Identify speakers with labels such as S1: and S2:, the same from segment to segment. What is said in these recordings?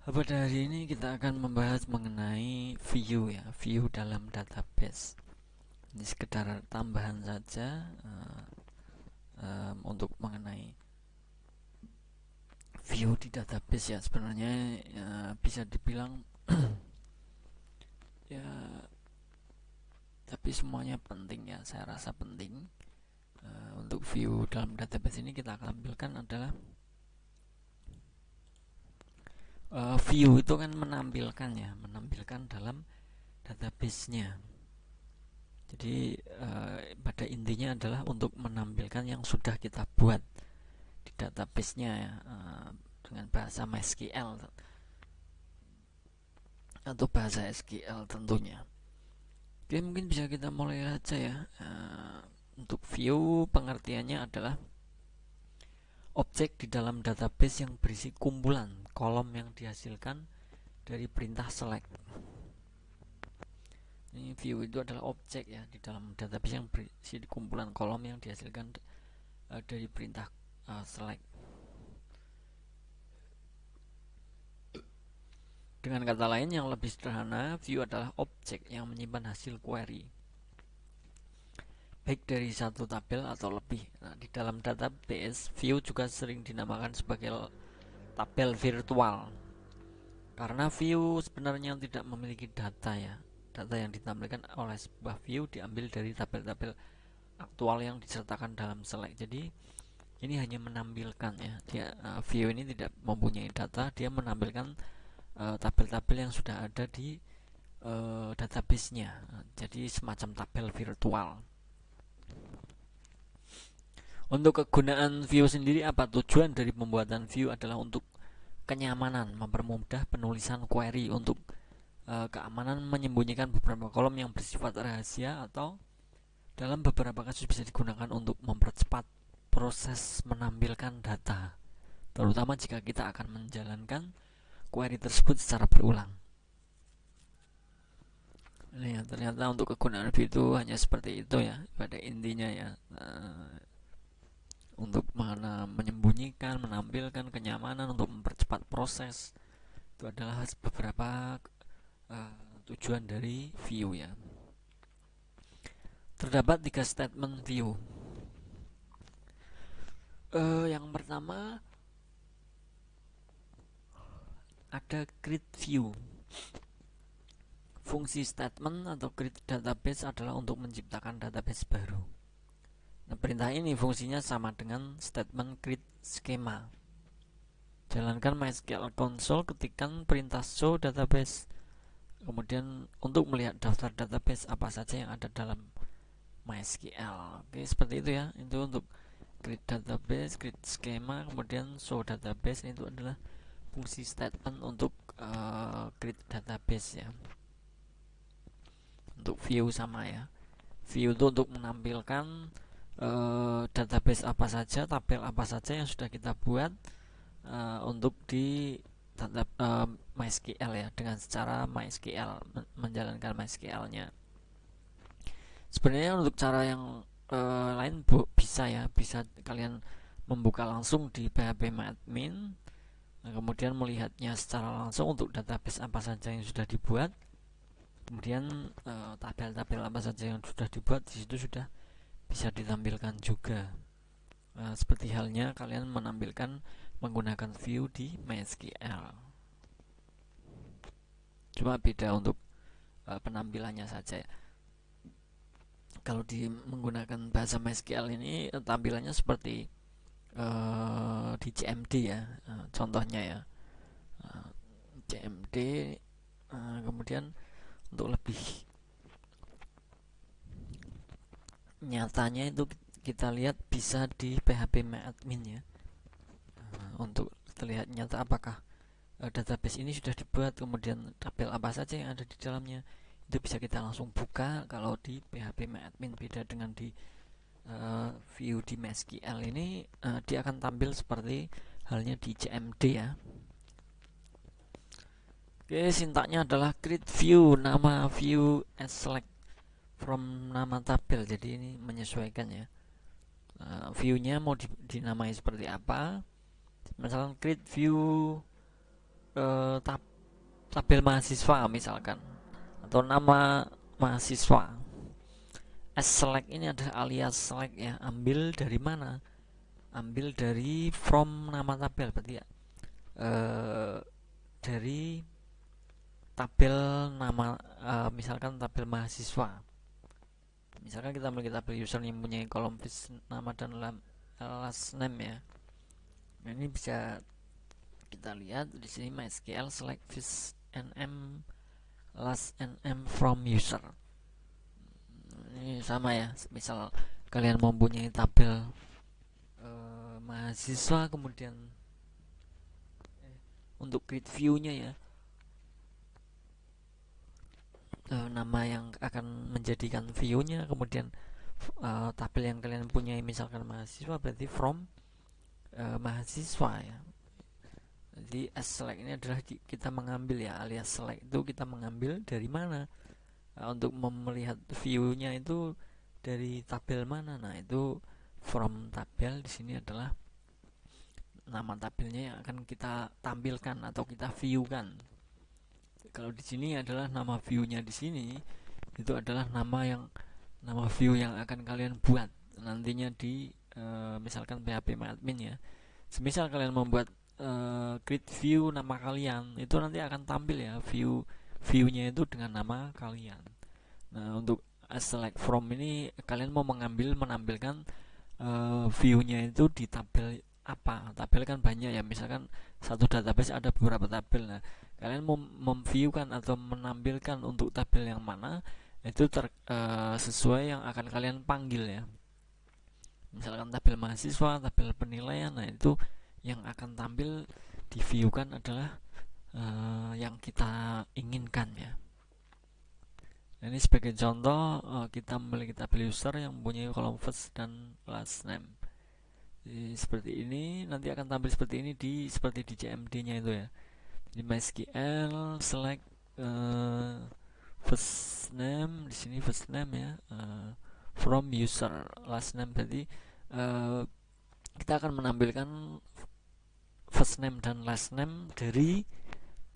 S1: Pada hari ini kita akan membahas mengenai view ya, view dalam database. Ini sekedar tambahan saja untuk mengenai view di database ya. Sebenarnya bisa dibilang ya, tapi semuanya penting ya. Saya rasa penting. Untuk view dalam database ini kita akan tampilkan adalah view itu kan menampilkan ya, menampilkan dalam database-nya. Jadi pada intinya adalah untuk menampilkan yang sudah kita buat di database-nya ya, dengan bahasa MySQL atau bahasa SQL tentunya. Oke, mungkin bisa kita mulai aja ya. Untuk view pengertiannya adalah objek di dalam database yang berisi kumpulan kolom yang dihasilkan dari perintah select. Ini view itu adalah objek ya di dalam database yang berisi kumpulan kolom yang dihasilkan dari perintah select. Dengan kata lain yang lebih sederhana, view adalah objek yang menyimpan hasil query, baik dari satu tabel atau lebih. Nah, di dalam database, view juga sering dinamakan sebagai tabel virtual. Karena view sebenarnya tidak memiliki data ya. Data yang ditampilkan oleh sebuah view diambil dari tabel-tabel aktual yang disertakan dalam select. Jadi ini hanya menampilkan ya. View ini tidak mempunyai data, dia menampilkan tabel-tabel yang sudah ada di database-nya. Jadi semacam tabel virtual. Untuk kegunaan view sendiri, apa tujuan dari pembuatan view adalah untuk kenyamanan, mempermudah penulisan query, untuk keamanan, menyembunyikan beberapa kolom yang bersifat rahasia, atau dalam beberapa kasus bisa digunakan untuk mempercepat proses menampilkan data, terutama jika kita akan menjalankan query tersebut secara berulang. Ini ya, ternyata untuk kegunaan view itu hanya seperti itu ya pada intinya ya. Untuk menyembunyikan, menampilkan kenyamanan, untuk mempercepat proses, itu adalah beberapa tujuan dari view ya. Terdapat 3 statement view. Yang pertama ada create view. Fungsi statement atau create database adalah untuk menciptakan database baru. Nah, perintah ini fungsinya sama dengan statement create schema. Jalankan MySQL console, ketikkan perintah show database. Kemudian untuk melihat daftar database apa saja yang ada dalam MySQL. Oke, seperti itu ya. Itu untuk create database, create schema, kemudian show database. Itu adalah fungsi statement untuk create database ya. Untuk view sama ya. View itu untuk menampilkan database apa saja, tabel apa saja yang sudah kita buat untuk di MySQL ya, dengan secara MySQL, menjalankan MySQL-nya. Sebenarnya untuk cara yang lain bisa ya, bisa kalian membuka langsung di phpMyAdmin, nah, kemudian melihatnya secara langsung untuk database apa saja yang sudah dibuat, kemudian tabel-tabel apa saja yang sudah dibuat di situ sudah bisa ditampilkan juga. Seperti halnya kalian menampilkan menggunakan view di MySQL. Cuma beda untuk penampilannya saja ya. Kalau menggunakan bahasa MySQL ini tampilannya seperti di CMD ya, contohnya ya, CMD. Kemudian untuk lebih nyatanya itu kita lihat bisa di phpMyAdmin ya. Untuk terlihat nyata apakah database ini sudah dibuat, kemudian tabel apa saja yang ada di dalamnya, itu bisa kita langsung buka kalau di phpMyAdmin. Beda dengan di view di MySQL ini, dia akan tampil seperti halnya di CMD ya. Oke, sintaknya adalah create view, nama view as select from nama tabel. Jadi ini menyesuaikan ya. View-nya mau dinamai seperti apa. Misalkan create view tabel mahasiswa misalkan, atau nama mahasiswa. Select ini adalah alias select ya, ambil dari mana? Ambil dari from nama tabel, berarti ya dari tabel nama, misalkan tabel mahasiswa. Misalkan kita memiliki tabel user yang mempunyai kolom first nama dan last name ya. Nah, ini bisa kita lihat di sini MySQL select first name last name from user. Ini sama ya, misal kalian mempunyai tabel mahasiswa, kemudian untuk grid view-nya ya, nama yang akan menjadikan view-nya, kemudian tabel yang kalian punya misalkan mahasiswa, berarti from mahasiswa ya. Jadi select ini adalah kita mengambil ya, alias select itu kita mengambil dari mana, untuk melihat view-nya itu dari tabel mana. Nah, itu from tabel di sini adalah nama tabelnya yang akan kita tampilkan atau kita view-kan. Kalau di sini adalah nama view-nya, di sini itu adalah nama view yang akan kalian buat nantinya di misalkan PHP admin ya. Semisal kalian membuat create view nama kalian, itu nanti akan tampil ya view-nya itu dengan nama kalian. Nah, untuk select from ini kalian mau menampilkan view-nya itu di tabel apa? Tabel kan banyak ya, misalkan satu database ada beberapa tabel. Nah, kalian mau memviewkan atau menampilkan untuk tabel yang mana, itu sesuai yang akan kalian panggil ya. Misalkan tabel mahasiswa, tabel penilaian, nah itu yang akan tampil di view-kan adalah yang kita inginkan ya. Nah, ini sebagai contoh, kita memiliki tabel user yang mempunyai kolom first dan last name. Jadi, seperti ini nanti akan tampil seperti ini seperti di CMD-nya itu ya. Di MySQL select first name, di sini first name ya, from user, last name, berarti kita akan menampilkan first name dan last name dari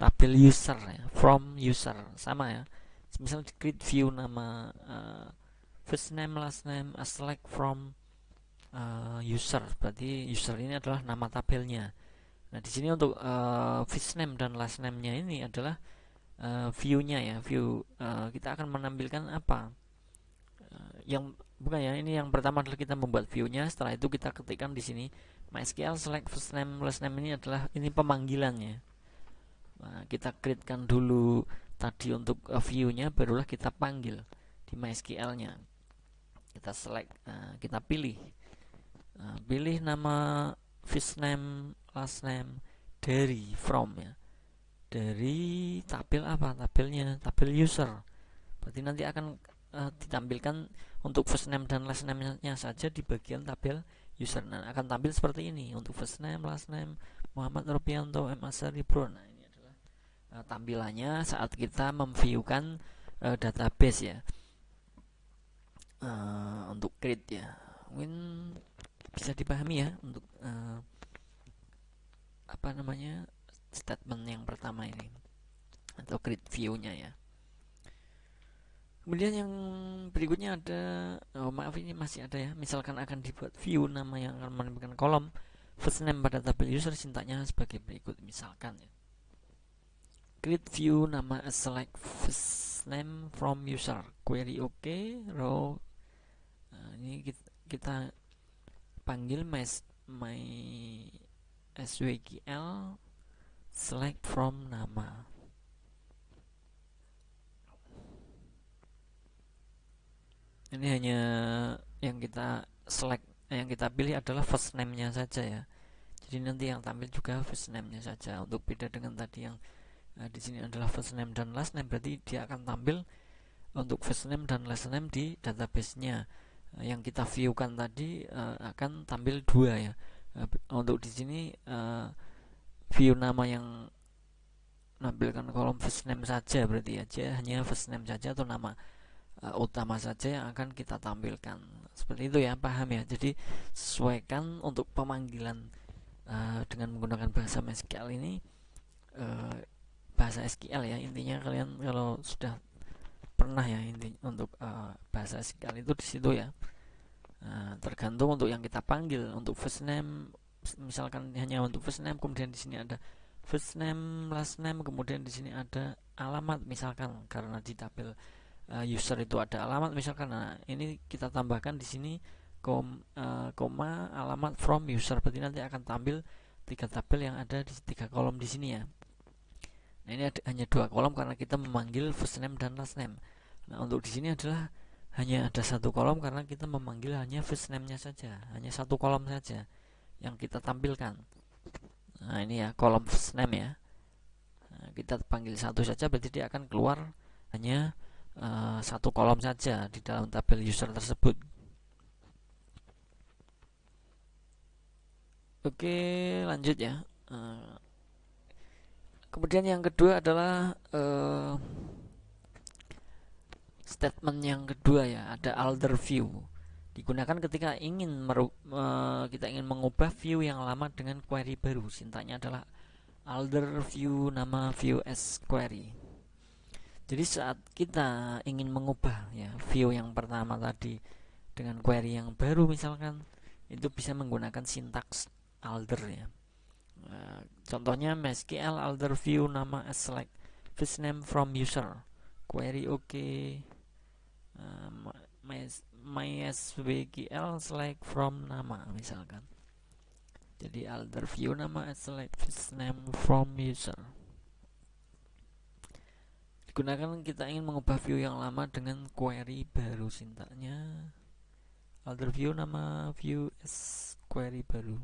S1: tabel user ya, from user, sama ya. Misalnya di create view nama first name last name select from user, berarti user ini adalah nama tabelnya. Nah, di sini untuk first name dan last name-nya ini adalah view-nya ya, view kita akan menampilkan apa? Yang bukan ya, ini yang pertama adalah kita membuat view-nya, setelah itu kita ketikkan di sini MySQL select first name last name, ini adalah ini pemanggilannya. Nah, kita create-kan dulu tadi untuk view-nya, barulah kita panggil di MySQL-nya. Kita select, kita pilih nama first name last name dari from ya, dari tabel apa? Tabelnya tabel user. Berarti nanti akan ditampilkan untuk first name dan last name-nya saja di bagian tabel user. Nah, akan tampil seperti ini untuk first name, last name Muhammad Ropianto M Asari Bro. Nah, ini adalah tampilannya saat kita memviewkan database ya, untuk create ya. Mungkin bisa dipahami ya untuk apa namanya, statement yang pertama ini atau create view-nya ya. Kemudian yang berikutnya ada, maaf ini masih ada ya, misalkan akan dibuat view nama yang akan menampilkan kolom first name pada tabel user, sintaknya sebagai berikut. Misalkan ya, create view nama select first name from user, query row. Nah, ini kita panggil my SWQL select from nama. Ini hanya yang kita select, yang kita pilih adalah first name-nya saja ya. Jadi nanti yang tampil juga first name-nya saja. Untuk beda dengan tadi yang di sini adalah first name dan last name, berarti dia akan tampil untuk first name dan last name di database-nya. Yang kita view-kan tadi akan tampil dua ya. Untuk di sini view nama yang menampilkan kolom first name saja, berarti aja hanya first name saja atau nama utama saja yang akan kita tampilkan. Seperti itu ya, paham ya. Jadi sesuaikan untuk pemanggilan dengan menggunakan bahasa MySQL ini, bahasa SQL ya. Intinya kalian kalau sudah pernah ya untuk bahasa SQL itu di situ ya. Nah, tergantung untuk yang kita panggil. Untuk first name misalkan hanya untuk first name, kemudian di sini ada first name, last name, kemudian di sini ada alamat misalkan, karena di tabel user itu ada alamat misalkan. Nah, ini kita tambahkan di sini koma alamat from user, berarti nanti akan tampil 3 tabel yang ada di 3 kolom di sini ya. Nah, ini hanya 2 kolom karena kita memanggil first name dan last name. Nah, untuk di sini adalah hanya ada 1 kolom karena kita memanggil hanya first name-nya saja, hanya 1 kolom saja yang kita tampilkan. Nah, ini ya kolom first name ya. Nah, kita panggil 1 saja, berarti dia akan keluar hanya 1 kolom saja di dalam tabel user tersebut. Oke, lanjut ya. Kemudian yang kedua adalah statement yang kedua ya, ada alter view. Digunakan ketika kita ingin mengubah view yang lama dengan query baru. Sintaknya adalah alter view nama view as query. Jadi saat kita ingin mengubah ya view yang pertama tadi dengan query yang baru misalkan, itu bisa menggunakan sintaks alter ya. Contohnya MySQL alter view nama as select first name from user query MySQL select from nama misalkan. Jadi alter view nama as select first name from user digunakan kita ingin mengubah view yang lama dengan query baru. Sintaknya alter view nama view as query baru.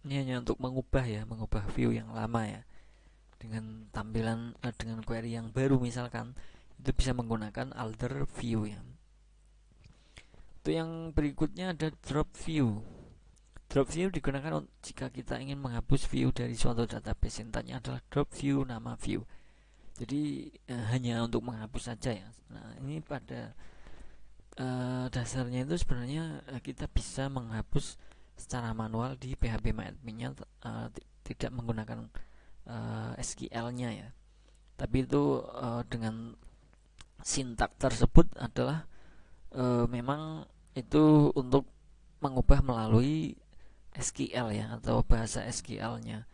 S1: Ini hanya untuk mengubah view yang lama ya dengan tampilan dengan query yang baru misalkan, itu bisa menggunakan alter view ya. Itu yang berikutnya ada drop view. Drop view digunakan jika kita ingin menghapus view dari suatu database. Sintaknya adalah drop view nama view. Jadi hanya untuk menghapus saja ya. Nah, ini pada dasarnya itu sebenarnya kita bisa menghapus secara manual di PHP-MyAdmin-nya, tidak menggunakan SQL-nya ya. Tapi itu dengan sintak tersebut adalah memang itu untuk mengubah melalui SQL ya, atau bahasa SQL-nya.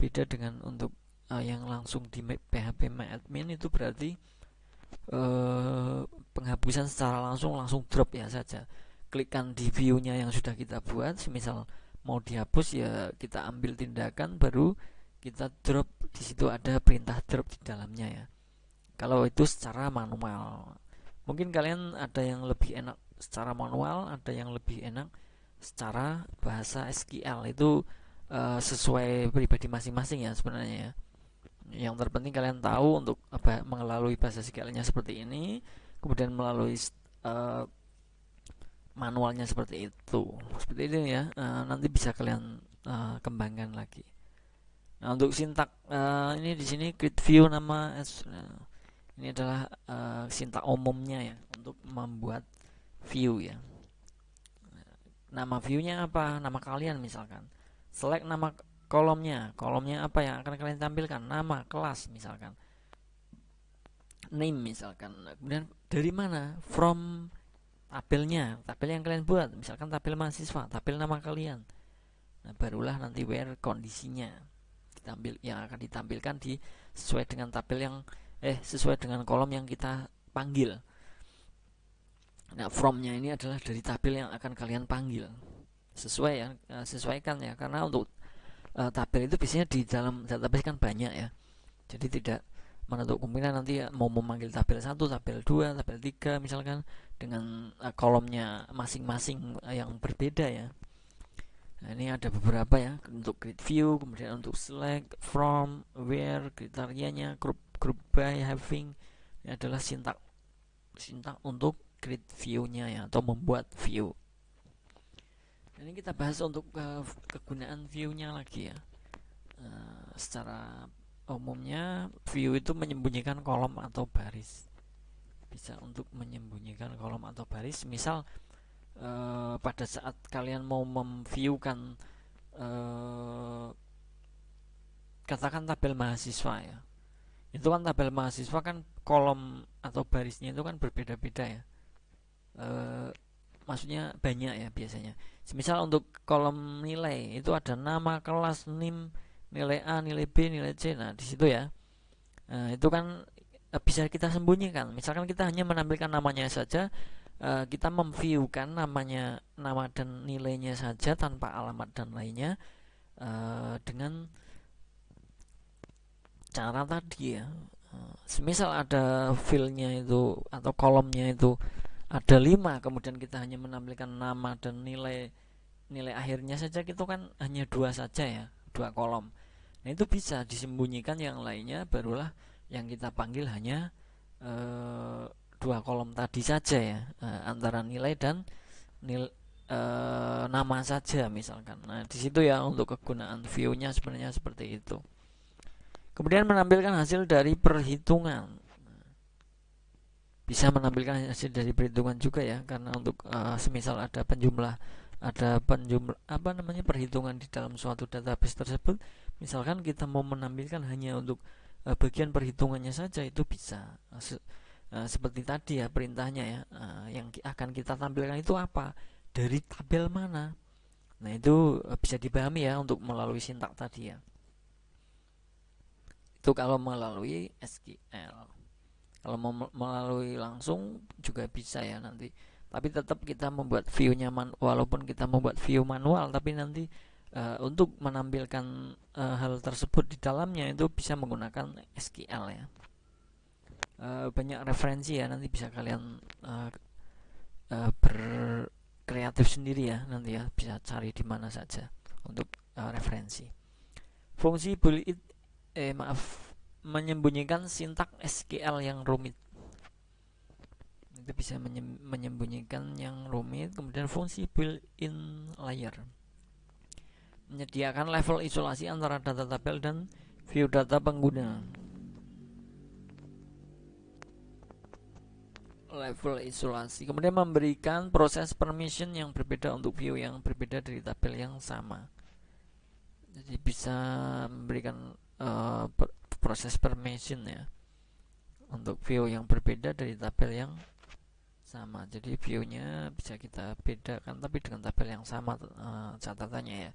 S1: Beda dengan untuk yang langsung di PHP-MyAdmin, itu berarti penghapusan secara langsung drop ya saja. Klikkan di view-nya yang sudah kita buat, misal mau dihapus ya kita ambil tindakan baru kita drop. Di situ ada perintah drop di dalamnya ya. Kalau itu secara manual, mungkin kalian ada yang lebih enak secara manual, ada yang lebih enak secara bahasa SQL. Itu sesuai pribadi masing-masing ya sebenarnya ya. Yang terpenting kalian tahu untuk melalui bahasa SQL-nya seperti ini, kemudian melalui manualnya seperti itu ya. Nanti bisa kalian kembangkan lagi. Nah, untuk sintak ini di sini create view nama ini adalah sintak umumnya ya untuk membuat view ya. Nama view-nya apa? Nama kalian misalkan. Select nama kolomnya apa yang akan kalian tampilkan, nama kelas misalkan, name misalkan. Kemudian dari mana? From tabel yang kalian buat, misalkan tabel mahasiswa, tabel nama kalian. Nah, barulah nanti where kondisinya yang akan ditampilkan sesuai dengan tabel yang sesuai dengan kolom yang kita panggil. Nah, from-nya ini adalah dari tabel yang akan kalian panggil. Sesuaikan ya, karena untuk tabel itu biasanya di dalam database kan banyak ya. Jadi tidak menutup kemungkinan nanti mau memanggil tabel 1, tabel 2, tabel 3 misalkan dengan kolomnya masing-masing yang berbeda ya. Nah, ini ada beberapa ya untuk create view, kemudian untuk select, from, where, kriterianya, group by, having. Ini adalah sintak untuk create view-nya ya, atau membuat view. Ini kita bahas untuk kegunaan view-nya lagi ya. Secara umumnya view itu menyembunyikan kolom atau baris. Bisa untuk menyembunyikan kolom atau baris. Misal pada saat kalian mau memviewkan eh, katakan tabel mahasiswa ya, itu kan tabel mahasiswa kan kolom atau barisnya itu kan berbeda-beda ya. Eh, Maksudnya banyak ya biasanya. Misal untuk kolom nilai itu ada nama, kelas, NIM, nilai A, nilai B, nilai C. Nah di situ ya. Nah, itu kan bisa kita sembunyikan. Misalkan kita hanya menampilkan namanya saja, kita memviewkan namanya, nama dan nilainya saja tanpa alamat dan lainnya, dengan cara tadi ya. Semisal ada filenya itu atau kolomnya itu ada 5, kemudian kita hanya menampilkan nama dan nilai nilai akhirnya saja, itu kan hanya 2 saja ya, 2 kolom. Nah itu bisa disembunyikan, yang lainnya barulah yang kita panggil hanya 2 kolom tadi saja ya, antara nilai dan nama saja misalkan. Nah di situ ya untuk kegunaan view-nya sebenarnya seperti itu. Kemudian menampilkan hasil dari perhitungan, bisa menampilkan hasil dari perhitungan juga ya, karena untuk semisal ada penjumlah apa namanya, perhitungan di dalam suatu database tersebut, misalkan kita mau menampilkan hanya untuk bagian perhitungannya saja, itu bisa. Seperti tadi ya perintahnya ya, yang akan kita tampilkan itu apa, dari tabel mana. Nah itu bisa dipahami ya untuk melalui sintak tadi ya, itu kalau melalui SQL. Kalau mau melalui langsung juga bisa ya nanti, tapi tetap kita membuat view-nya walaupun kita membuat view manual, tapi nanti untuk menampilkan hal tersebut di dalamnya itu bisa menggunakan SQL ya. Banyak referensi ya, nanti bisa kalian berkreatif sendiri ya, nanti ya bisa cari di mana saja untuk referensi. Fungsi boolean menyembunyikan sintak SQL yang rumit, itu bisa menyembunyikan yang rumit. Kemudian fungsi built-in layer menyediakan level isolasi antara data tabel dan view data pengguna. Level isolasi kemudian memberikan proses permission yang berbeda untuk view yang berbeda dari tabel yang sama. Jadi bisa memberikan proses permission ya untuk view yang berbeda dari tabel yang sama. Jadi view-nya bisa kita bedakan tapi dengan tabel yang sama, catatannya ya.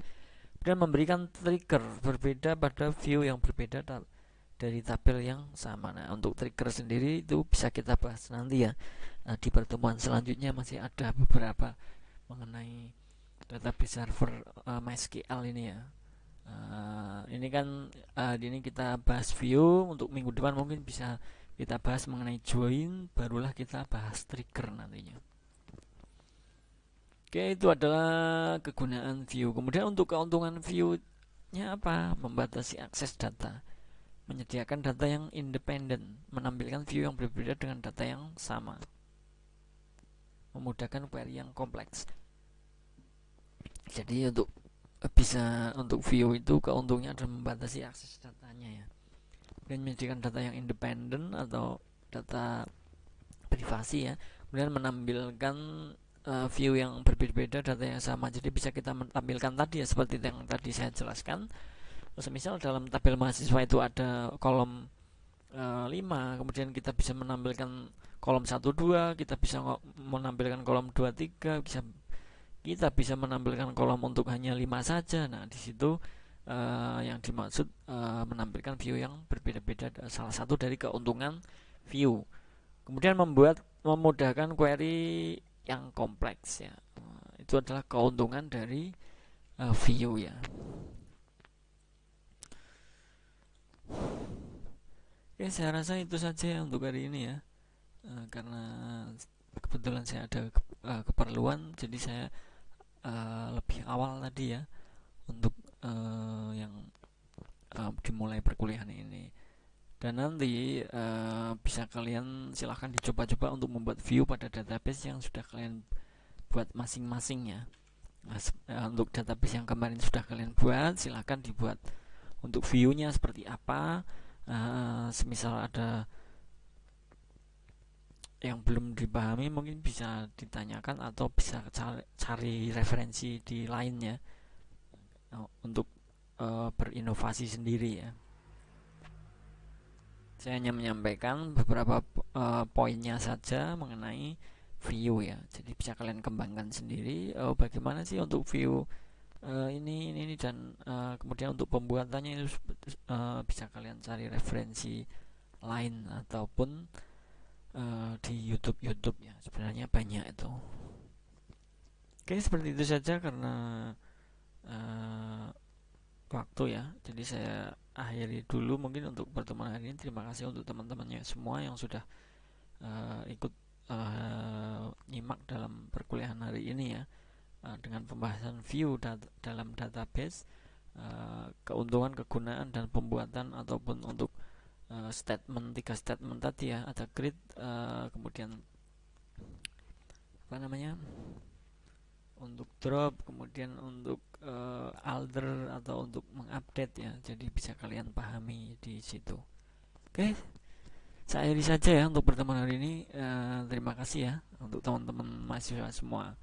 S1: Dan memberikan trigger berbeda pada view yang berbeda dari tabel yang sama. Nah untuk trigger sendiri itu bisa kita bahas nanti ya. Nah, di pertemuan selanjutnya masih ada beberapa mengenai database server MySQL ini ya. Ini kan ini kita bahas view, untuk minggu depan mungkin bisa kita bahas mengenai join, barulah kita bahas trigger nantinya. Oke, itu adalah kegunaan view. Kemudian untuk keuntungan view-nya apa? Membatasi akses data, menyediakan data yang independen, menampilkan view yang berbeda dengan data yang sama, memudahkan query yang kompleks. Jadi untuk view itu keuntungnya adalah membatasi akses datanya ya, dan menyediakan data yang independen atau data privasi ya. Kemudian menampilkan view yang berbeda-beda data yang sama. Jadi bisa kita menampilkan tadi ya, seperti yang tadi saya jelaskan. Misal dalam tabel mahasiswa itu ada kolom 5, kemudian kita bisa menampilkan kolom 1, 2, kita bisa menampilkan kolom 2, 3, kita bisa menampilkan kolom untuk hanya 5 saja. Nah, di situ yang dimaksud menampilkan view yang berbeda-beda, salah satu dari keuntungan view. Kemudian memudahkan query yang kompleks ya. Itu adalah keuntungan dari view ya. Oke, saya rasa itu saja untuk hari ini ya. Karena kebetulan saya ada keperluan, jadi saya lebih awal tadi ya untuk yang dimulai perkuliahan ini. Dan nanti bisa kalian silahkan dicoba-coba untuk membuat view pada database yang sudah kalian buat masing-masing ya. Untuk database yang kemarin sudah kalian buat, silahkan dibuat untuk view-nya seperti apa. Semisal ada yang belum dipahami mungkin bisa ditanyakan atau bisa cari referensi di lainnya. untuk berinovasi sendiri ya. Saya hanya menyampaikan beberapa poinnya saja mengenai view ya. Jadi bisa kalian kembangkan sendiri bagaimana sih untuk view ini dan kemudian untuk pembuatannya itu bisa kalian cari referensi lain ataupun di YouTube ya. Sebenarnya banyak itu. Oke, seperti itu saja karena waktu ya. Jadi saya akhiri dulu mungkin untuk pertemuan hari ini. Terima kasih untuk teman-temannya semua yang sudah ikut nyimak dalam perkuliahan hari ini ya, dengan pembahasan view dalam database, keuntungan, kegunaan dan pembuatan ataupun untuk tiga statement tadi ya. Ada grid, kemudian apa namanya, untuk drop, kemudian untuk alter atau untuk mengupdate ya. Jadi bisa kalian pahami di situ. Oke, saya akhiri saja ya untuk pertemuan hari ini. Terima kasih ya untuk teman-teman mahasiswa semua.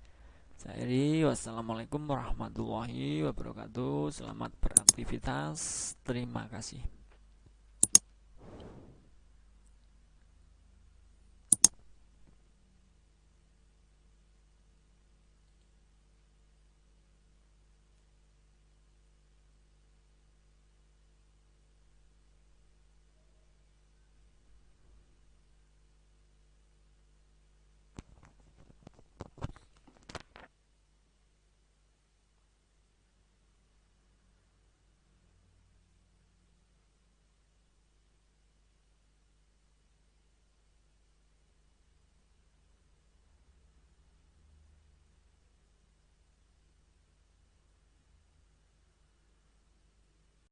S1: Saya akhiri. Wassalamualaikum warahmatullahi wabarakatuh. Selamat beraktivitas. Terima kasih.